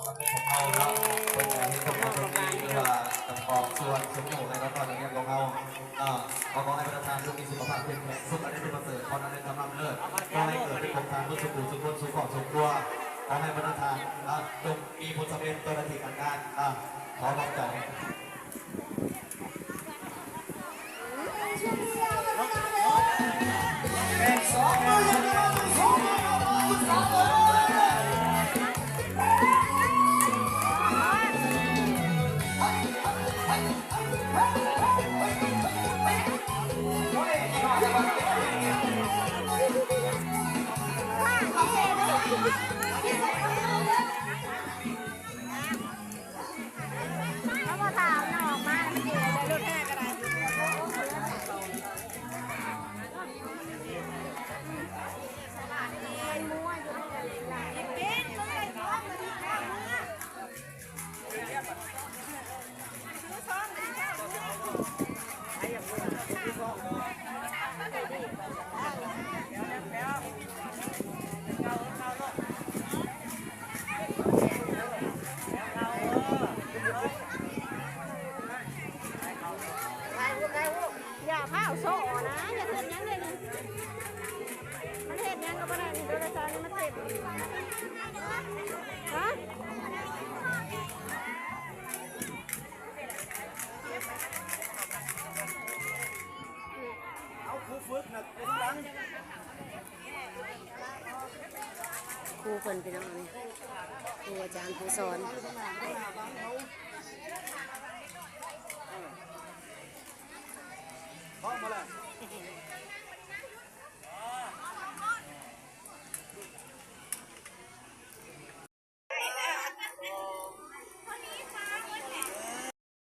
เอาเนาะเป็นไงที่ต้องคนดีหรือว่าต้องขอส่วนสมมุติในตอนนี้ของเราขอให้ประธานลูกมีสุขภาพเข้มแข็งสุขอันนี้เป็นประเสริฐขอให้ทำมั่งเลิศขอให้เกิดเป็นโครงการเพื่อสุขุสุขคนสุขของสุขตัวขอให้ประธานจงมีผลสำเร็จตัวหน้าที่การงานขอรับใจสองมือยังไงสองมือสองมือเขามาถามน้องมาไม่อยู่ในรถแห่กันเลยอย่าผ้าโซ่นะอย่าเทียบยังเลยมันเทียบยังก็ไม่ได้โดยสารมันติดฮะเอาครูฝึกนะเป็นดังครูคนเป็นอะไรครูอาจารย์ครูสอนพร้อมมาแล้ว